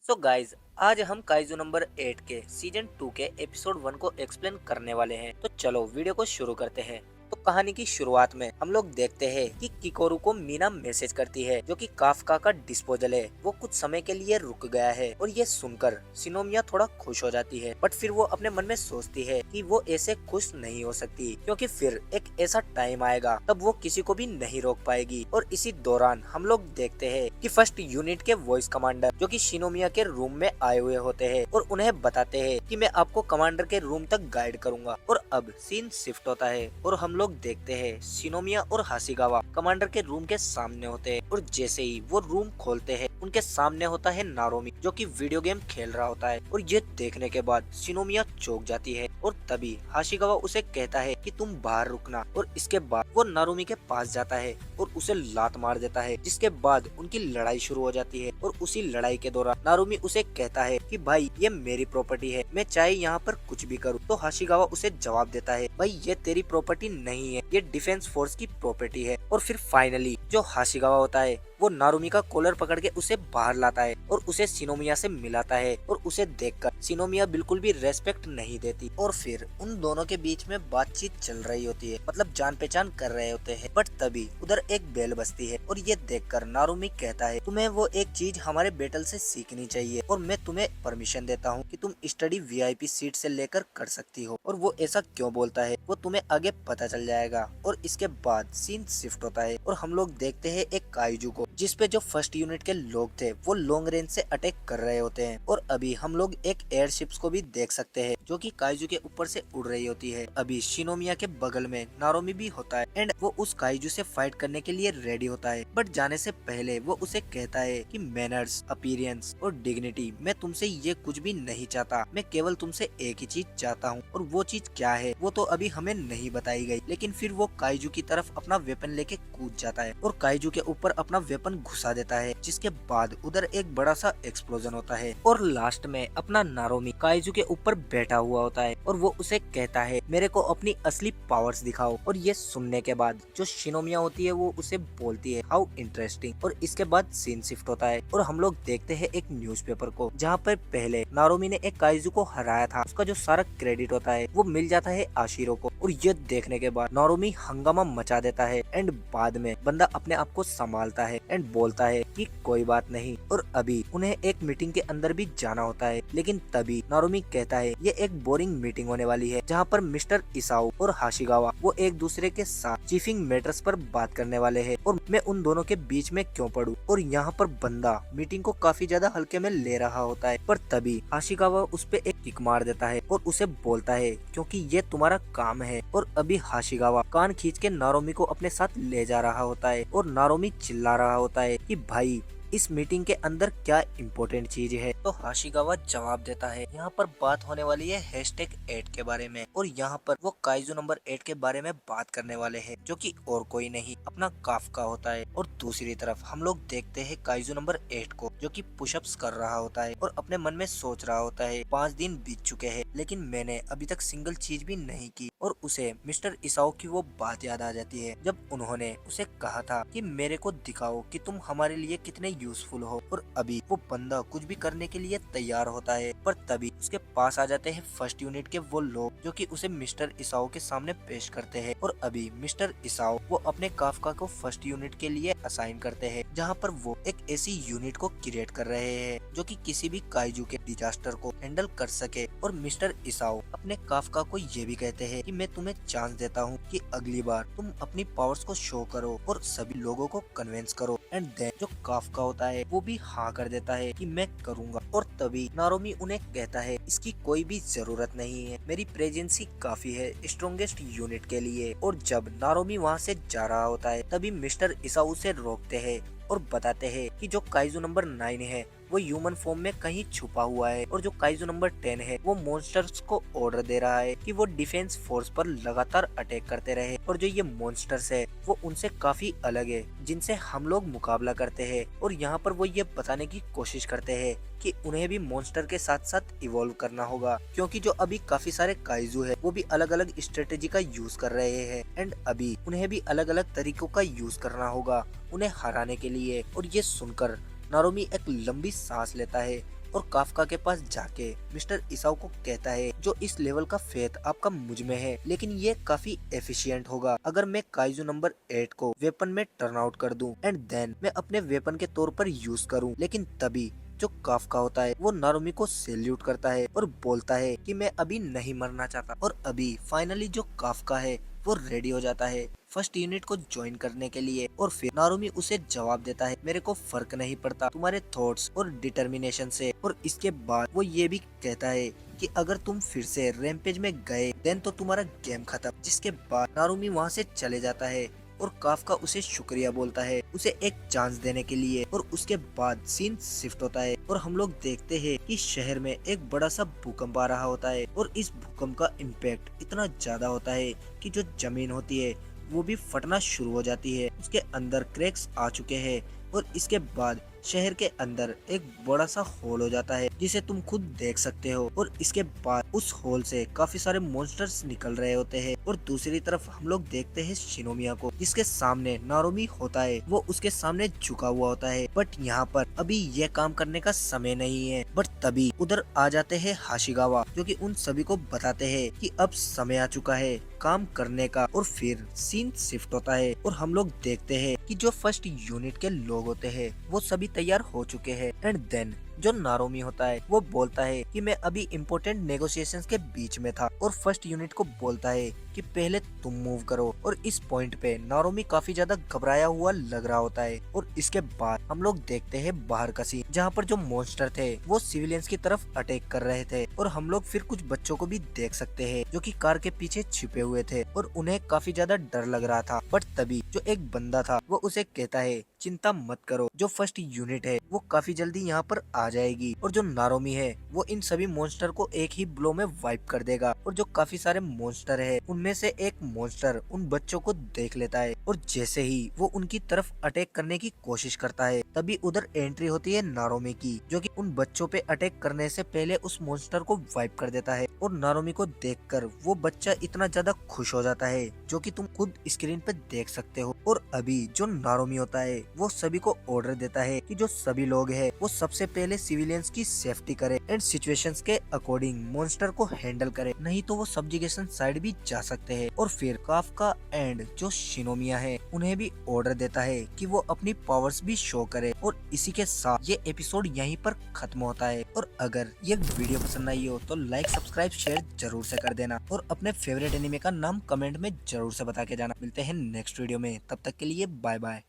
So guys आज हम kaiju number 8 के सीजन 2 के एपिसोड 1 को एक्सप्लेन करने वाले हैं। तो चलो वीडियो को शुरू करते हैं। तो कहानी की शुरुआत में हम लोग देखते हैं कि किकोरू को मीना मैसेज करती है जो कि काफका का डिस्पोजल है वो कुछ समय के लिए रुक गया है। और ये सुनकर सिनोमिया थोड़ा खुश हो जाती है, बट फिर वो अपने मन में सोचती है कि वो ऐसे खुश नहीं हो सकती क्योंकि फिर एक ऐसा टाइम आएगा तब वो किसी को भी नहीं रोक पाएगी। और इसी दौरान हम लोग देखते हैं कि फर्स्ट यूनिट के वॉइस कमांडर जो कि शिनोमिया के रूम में आए हुए होते हैं और उन्हें बताते हैं कि मैं आपको कमांडर के रूम तक गाइड करूंगा। और अब सीन शिफ्ट होता है और हम लोग देखते हैं शिनोमिया और हाशिगावा कमांडर के रूम के सामने होते हैं। और जैसे ही वो रूम खोलते हैं उनके सामने होता है नारोमी जो कि वीडियो गेम खेल रहा होता है। और ये देखने के बाद शिनोमिया चौंक जाती है और तभी हाशिगावा उसे कहता है कि तुम बाहर रुकना। और इसके बाद वो नारोमी के पास जाता है और उसे लात मार देता है, जिसके बाद उनकी लड़ाई शुरू हो जाती है। और उसी लड़ाई के दौरान नारुमी उसे कहता है कि भाई ये मेरी प्रॉपर्टी है, मैं चाहे यहाँ पर कुछ भी करूँ। तो हाशिगावा उसे जवाब देता है भाई ये तेरी प्रॉपर्टी नहीं है, ये डिफेंस फोर्स की प्रॉपर्टी है। और फिर फाइनली जो हाशिगावा होता है वो नारुमी का कॉलर पकड़ के उसे बाहर लाता है और उसे सिनोमिया से मिलाता है। और उसे देखकर सिनोमिया बिल्कुल भी रेस्पेक्ट नहीं देती। और फिर उन दोनों के बीच में बातचीत चल रही होती है, मतलब जान पहचान कर रहे होते हैं। बट तभी उधर एक बेल बजती है और ये देखकर नारुमी कहता है तुम्हें वो एक चीज हमारे बैटल से सीखनी चाहिए और मैं तुम्हें परमिशन देता हूँ कि तुम स्टडी वीआईपी सीट से लेकर कर सकती हो। और वो ऐसा क्यों बोलता है वो तुम्हें आगे पता चल जाएगा। और इसके बाद सीन शिफ्ट होता है और हम लोग देखते हैं एक काइजू को जिसपे जो फर्स्ट यूनिट के लोग थे वो लॉन्ग रेंज से अटैक कर रहे होते हैं। और अभी हम लोग एक एयरशिप्स को भी देख सकते हैं जो कि काइजू के ऊपर से उड़ रही होती है। अभी शिनोमिया के बगल में नारोमी भी होता है एंड वो उस काइजू से फाइट करने के लिए रेडी होता है। बट जाने से पहले वो उसे कहता है कि मैनर्स, अपीयरेंस और डिग्निटी, मैं तुमसे ये कुछ भी नहीं चाहता, मैं केवल तुमसे एक ही चीज चाहता हूँ। और वो चीज क्या है वो तो अभी हमें नहीं बताई गई। लेकिन फिर वो काइजू की तरफ अपना वेपन लेके कूद जाता है और काइजू के ऊपर अपना वेपन घुसा देता है, जिसके बाद उधर एक बड़ा सा एक्सप्लोजन होता है। और लास्ट में अपना नारोमी काइजू के ऊपर बैठा हुआ होता है और वो उसे कहता है मेरे को अपनी असली पावर्स दिखाओ। और ये सुनने के बाद जो शिनोमिया होती है वो उसे बोलती है हाउ इंटरेस्टिंग। और इसके बाद सीन शिफ्ट होता है और हम लोग देखते हैं एक न्यूज़पेपर को जहाँ पर पहले नारोमी ने एक काइजू को हराया था, उसका जो सारा क्रेडिट होता है वो मिल जाता है आशिरो को। और ये देखने के बाद नारोमी हंगामा मचा देता है एंड बाद में बंदा अपने आप को संभालता है एंड बोलता है कि कोई बात नहीं। और अभी उन्हें एक मीटिंग के अंदर भी जाना होता है, लेकिन तभी नारोमी कहता है ये एक बोरिंग मीटिंग होने वाली है जहाँ पर मिस्टर इसाओ और हाशिगावा वो एक दूसरे के साथ चीफिंग मैटर्स पर बात करने वाले हैं और मैं उन दोनों के बीच में क्यों पड़ूं। और यहाँ पर बंदा मीटिंग को काफी ज्यादा हल्के में ले रहा होता है, पर तभी हाशिगावा उस पे एक किक मार देता है और उसे बोलता है क्योंकि ये तुम्हारा काम है। और अभी हाशिगावा कान खींच के नारोमी को अपने साथ ले जा रहा होता है और नारोमी चिल्ला रहा होता है कि भाई इस मीटिंग के अंदर क्या इम्पोर्टेंट चीज है। तो हाशिगावा जवाब देता है यहाँ पर बात होने वाली है #8 के बारे में और यहाँ पर वो काइजू नंबर 8 के बारे में बात करने वाले हैं जो कि और कोई नहीं अपना काफका होता है। और दूसरी तरफ हम लोग देखते हैं काइजू नंबर 8 को जो कि पुशअप्स कर रहा होता है और अपने मन में सोच रहा होता है 5 दिन बीत चुके हैं लेकिन मैंने अभी तक सिंगल चीज भी नहीं की। और उसे मिस्टर इसाओ की वो बात याद आ जाती है जब उन्होंने उसे कहा था कि मेरे को दिखाओ कि तुम हमारे लिए कितने यूजफुल हो। और अभी वो बंदा कुछ भी करने के लिए तैयार होता है, पर तभी उसके पास आ जाते हैं फर्स्ट यूनिट के वो लोग जो कि उसे मिस्टर इसाओ के सामने पेश करते हैं। और अभी मिस्टर इसाओ वो अपने काफका को फर्स्ट यूनिट के लिए असाइन करते हैं जहाँ पर वो एक ऐसी यूनिट को क्रिएट कर रहे हैं जो कि किसी भी काइजू के डिजास्टर को हैंडल कर सके। और मिस्टर इसाओ अपने काफका को ये भी कहते हैं कि मैं तुम्हें चांस देता हूँ कि अगली बार तुम अपनी पावर्स को शो करो और सभी लोगों को कन्विंस करो। एंड देन जो काफका होता है वो भी हाँ कर देता है कि मैं करूँगा। और तभी नारोमी उन्हें कहता है इसकी कोई भी जरूरत नहीं है, मेरी प्रेजेंस ही काफी है स्ट्रॉन्गेस्ट यूनिट के लिए। और जब नारोमी वहाँ से जा रहा होता है तभी मिस्टर इसाऊ से रोकते हैं और बताते हैं कि जो काइजू नंबर 9 है वो ह्यूमन फॉर्म में कहीं छुपा हुआ है और जो काइजू नंबर 10 है वो मॉन्स्टर्स को ऑर्डर दे रहा है कि वो डिफेंस फोर्स पर लगातार अटैक करते रहे। और जो ये मॉन्स्टर्स है वो उनसे काफी अलग है जिनसे हम लोग मुकाबला करते हैं। और यहाँ पर वो ये बताने की कोशिश करते हैं कि उन्हें भी मॉन्स्टर के साथ साथ इवॉल्व करना होगा क्योंकि जो अभी काफी सारे काइजू है वो भी अलग अलग स्ट्रेटेजी का यूज कर रहे हैं एंड अभी उन्हें भी अलग अलग तरीकों का यूज करना होगा उन्हें हराने के लिए। और ये सुनकर नारोमी एक लंबी सांस लेता है और काफका के पास जाके मिस्टर इसाओ को कहता है जो इस लेवल का फेथ आपका मुझ में है, लेकिन ये काफी एफिशिएंट होगा अगर मैं काइजू नंबर 8 को वेपन में टर्न आउट कर दूं एंड देन मैं अपने वेपन के तौर पर यूज करूं। लेकिन तभी जो काफका होता है वो नारुमी को सैल्यूट करता है और बोलता है कि मैं अभी नहीं मरना चाहता। और अभी फाइनली जो काफका है वो रेडी हो जाता है फर्स्ट यूनिट को ज्वाइन करने के लिए। और फिर नारुमी उसे जवाब देता है मेरे को फर्क नहीं पड़ता तुम्हारे थॉट्स और डिटर्मिनेशन से। और इसके बाद वो ये भी कहता है कि अगर तुम फिर से रैम्पेज में गए देन तो तुम्हारा गेम खत्म। जिसके बाद नारुमी वहाँ से चले जाता है और काफका उसे शुक्रिया बोलता है उसे एक चांस देने के लिए। और उसके बाद सीन शिफ्ट होता है और हम लोग देखते हैं कि शहर में एक बड़ा सा भूकंप आ रहा होता है और इस भूकंप का इम्पैक्ट इतना ज्यादा होता है कि जो जमीन होती है वो भी फटना शुरू हो जाती है, उसके अंदर क्रैक्स आ चुके हैं। और इसके बाद शहर के अंदर एक बड़ा सा होल हो जाता है जिसे तुम खुद देख सकते हो। और इसके बाद उस होल से काफी सारे मॉन्स्टर्स निकल रहे होते हैं। और दूसरी तरफ हम लोग देखते हैं शिनोमिया को जिसके सामने नारुमी होता है, वो उसके सामने झुका हुआ होता है। बट यहाँ पर अभी ये काम करने का समय नहीं है। बट तभी उधर आ जाते हैं हाशिगावा जो कि उन सभी को बताते हैं कि अब समय आ चुका है काम करने का। और फिर सीन शिफ्ट होता है और हम लोग देखते हैं कि जो फर्स्ट यूनिट के लोग होते हैं वो सभी तैयार हो चुके हैं। एंड देन जो नारुमी होता है वो बोलता है कि मैं अभी इम्पोर्टेंट नेगोशिएशंस के बीच में था। और फर्स्ट यूनिट को बोलता है कि पहले तुम मूव करो। और इस पॉइंट पे नारुमी काफी ज्यादा घबराया हुआ लग रहा होता है। और इसके बाद हम लोग देखते हैं बाहर का सीन जहाँ पर जो मॉन्स्टर थे वो सिविलियंस की तरफ अटैक कर रहे थे। और हम लोग फिर कुछ बच्चों को भी देख सकते हैं जो कि कार के पीछे छिपे हुए थे और उन्हें काफी ज्यादा डर लग रहा था। बट तभी जो एक बंदा था वो उसे कहता है चिंता मत करो, जो फर्स्ट यूनिट है वो काफी जल्दी यहाँ पर आ जाएगी। और जो नारुमी है वो इन सभी मॉन्स्टर को एक ही ब्लो में वाइप कर देगा। और जो काफी सारे मॉन्स्टर है उनमें से एक मॉन्स्टर उन बच्चों को देख लेता है और जैसे ही वो उनकी तरफ अटैक करने की कोशिश करता है तभी उधर एंट्री होती है नारुमी की जो कि उन बच्चों पे अटैक करने से पहले उस मॉन्स्टर को वाइप कर देता है। और नारुमी को देखकर वो बच्चा इतना ज्यादा खुश हो जाता है जो कि तुम खुद स्क्रीन पे देख सकते हो। और अभी जो नारुमी होता है वो सभी को ऑर्डर देता है कि जो सभी लोग हैं वो सबसे पहले सिविलियंस की सेफ्टी करे एंड सिचुएशंस के अकॉर्डिंग मॉन्स्टर को हैंडल करे, नहीं तो वो सब्जुगेशन साइड भी जा सकते हैं। और फिर काफका एंड जो शिनोमिया है उन्हें भी ऑर्डर देता है कि वो अपनी पावर्स भी शो करे। और इसी के साथ ये एपिसोड यहीं पर खत्म होता है। और अगर ये वीडियो पसंद आई हो तो लाइक सब्सक्राइब शेयर जरूर से कर देना और अपने फेवरेट एनिमे का नाम कमेंट में जरूर से बता के जाना। मिलते हैं नेक्स्ट वीडियो में, तब तक के लिए बाय बाय।